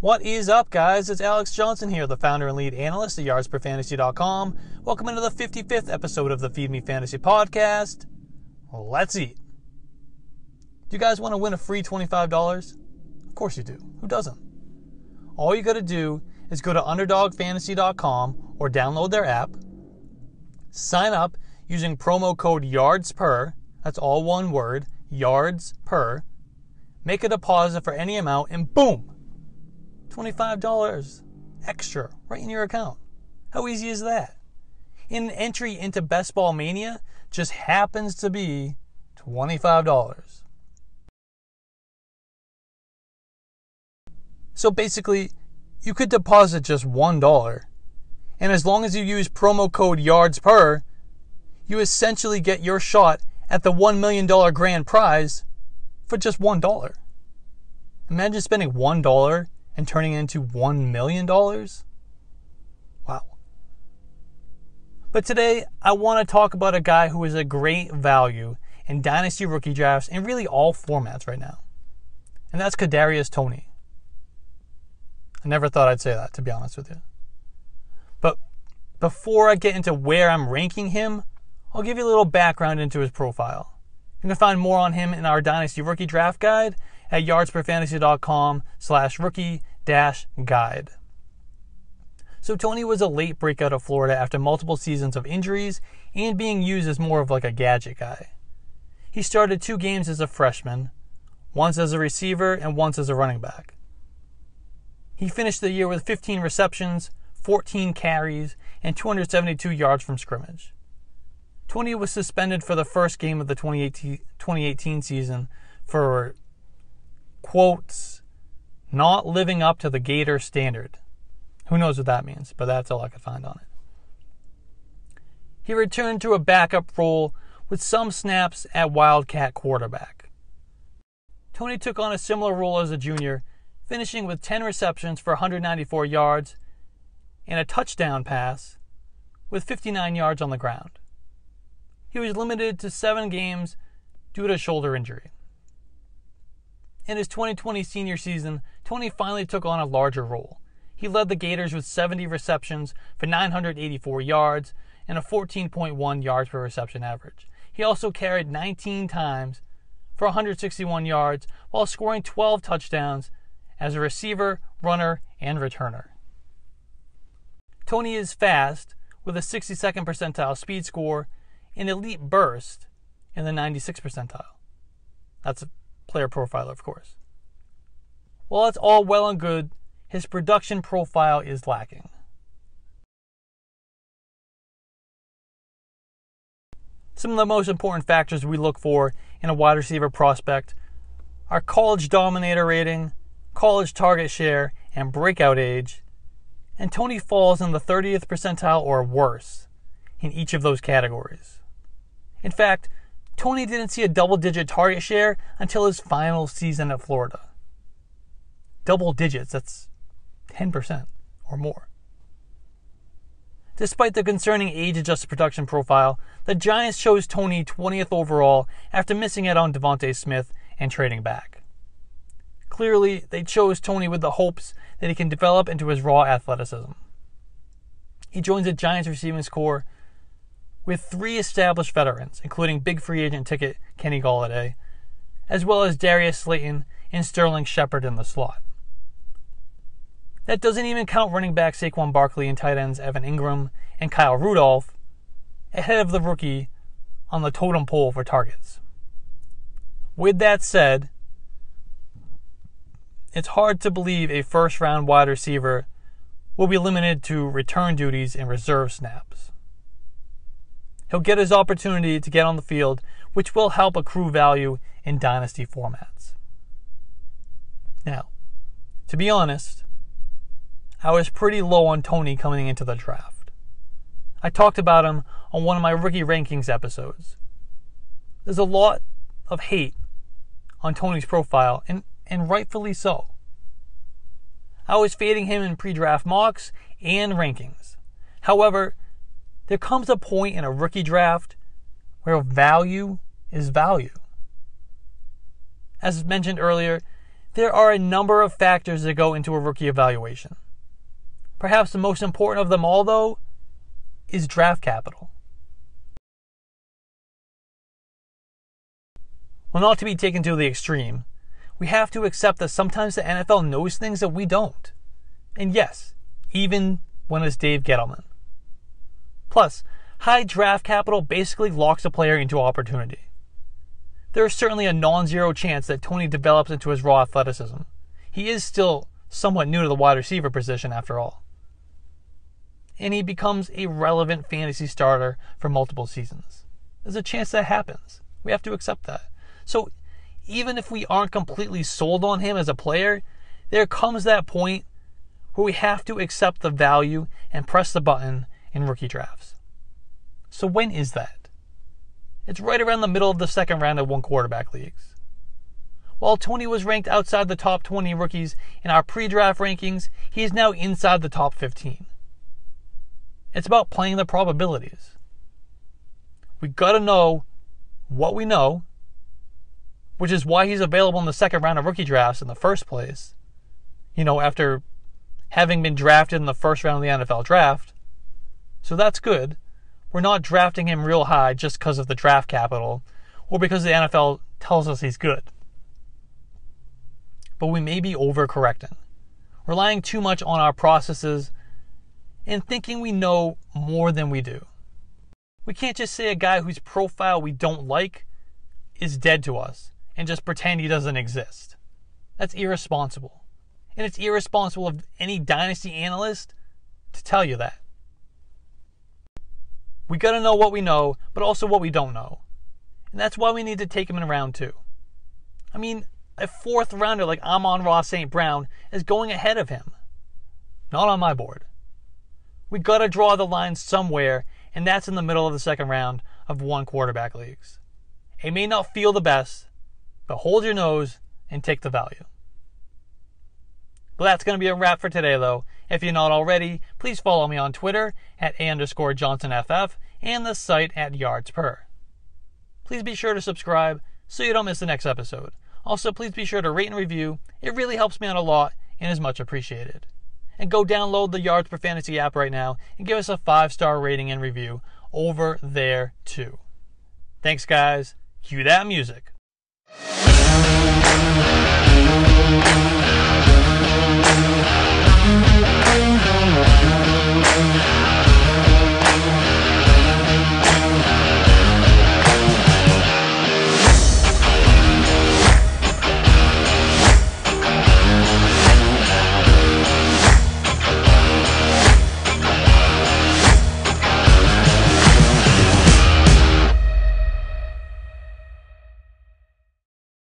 What is up, guys? It's Alex Johnson here, the founder and lead analyst at yardsperfantasy.com. Welcome into the 55th episode of the Feed Me Fantasy podcast. Let's eat. Do you guys want to win a free $25? Of course you do. Who doesn't? All you got to do is go to underdogfantasy.com or download their app, sign up using promo code YARDSPER, that's all one word, YARDSPER, make a deposit for any amount, and boom! $25 extra right in your account. How easy is that? And an entry into Best Ball Mania just happens to be $25. So basically, you could deposit just $1, and as long as you use promo code YARDSPER, you essentially get your shot at the $1 million grand prize for just $1. Imagine spending $1 and turning it into $1 million? Wow. But today, I want to talk about a guy who is a great value in Dynasty rookie drafts and really all formats right now. And that's Kadarius Toney. I never thought I'd say that, to be honest with you. But before I get into where I'm ranking him, I'll give you a little background into his profile. You can find more on him in our Dynasty Rookie Draft Guide at yardsperfantasy.com/rookie-guide. So Toney was a late breakout of Florida after multiple seasons of injuries and being used as more of like a gadget guy. He started 2 games as a freshman, once as a receiver and once as a running back. He finished the year with 15 receptions, 14 carries, and 272 yards from scrimmage. Toney was suspended for the first game of the 2018 season for, quotes, not living up to the Gator standard. Who knows what that means, but that's all I could find on it. He returned to a backup role with some snaps at Wildcat quarterback. Toney took on a similar role as a junior, finishing with 10 receptions for 194 yards and a touchdown pass with 59 yards on the ground. He was limited to 7 games due to shoulder injury. In his 2020 senior season, Toney finally took on a larger role. He led the Gators with 70 receptions for 984 yards and a 14.1 yards per reception average. He also carried 19 times for 161 yards while scoring 12 touchdowns as a receiver, runner, and returner. Toney is fast with a 62nd percentile speed score and elite burst in the 96th percentile. That's a player profiler, of course. While it's all well and good, his production profile is lacking. Some of the most important factors we look for in a wide receiver prospect are college dominator rating, college target share, and breakout age, and Toney falls in the 30th percentile or worse in each of those categories. In fact, Toney didn't see a double-digit target share until his final season at Florida. Double digits, that's 10% or more. Despite the concerning age-adjusted production profile, the Giants chose Toney 20th overall after missing out on Devontae Smith and trading back. Clearly, they chose Toney with the hopes that he can develop into his raw athleticism. He joins the Giants receiving corps with 3 established veterans, including big free agent ticket Kenny Golladay, as well as Darius Slayton and Sterling Shepard in the slot. That doesn't even count running back Saquon Barkley and tight ends Evan Ingram and Kyle Rudolph ahead of the rookie on the totem pole for targets. With that said, it's hard to believe a first-round wide receiver will be limited to return duties and reserve snaps. He'll get his opportunity to get on the field, which will help accrue value in dynasty formats. Now, to be honest, I was pretty low on Toney coming into the draft. I talked about him on one of my rookie rankings episodes. There's a lot of hate on Toney's profile, and rightfully so. I was fading him in pre-draft mocks and rankings. However, there comes a point in a rookie draft where value is value. As mentioned earlier, There are a number of factors that go into a rookie evaluation. Perhaps the most important of them all, though, is draft capital. Well, not to be taken to the extreme, we have to accept that sometimes the NFL knows things that we don't. And yes, even when it's Dave Gettleman. Plus, high draft capital basically locks a player into opportunity. There is certainly a non-zero chance that Toney develops into his raw athleticism. He is still somewhat new to the wide receiver position after all. And he becomes a relevant fantasy starter for multiple seasons. There's a chance that happens. We have to accept that. So even if we aren't completely sold on him as a player, there comes that point where we have to accept the value and press the button in rookie drafts. So when is that? It's right around the middle of the second round of one quarterback leagues. While Toney was ranked outside the top 20 rookies in our pre-draft rankings, he is now inside the top 15. It's about playing the probabilities. We gotta know what we know, which is why he's available in the second round of rookie drafts in the first place. After having been drafted in the first round of the NFL draft. So that's good. We're not drafting him real high just because of the draft capital or because the NFL tells us he's good. But we may be overcorrecting, relying too much on our processes and thinking we know more than we do. We can't just say a guy whose profile we don't like is dead to us and just pretend he doesn't exist. That's irresponsible. And it's irresponsible of any dynasty analyst to tell you that. We gotta know what we know, but also what we don't know. And that's why we need to take him in round 2. I mean, a fourth rounder like Amon-Ra St. Brown is going ahead of him. Not on my board. We gotta draw the line somewhere, and that's in the middle of the second round of one quarterback leagues. It may not feel the best, but hold your nose and take the value. But that's going to be a wrap for today, though. If you're not already, please follow me on Twitter at @A_JohnsonFF and the site at YardsPer. Please be sure to subscribe so you don't miss the next episode. Also, please be sure to rate and review. It really helps me out a lot and is much appreciated. And go download the Yards Per Fantasy app right now and give us a 5-star rating and review over there, too. Thanks, guys. Cue that music.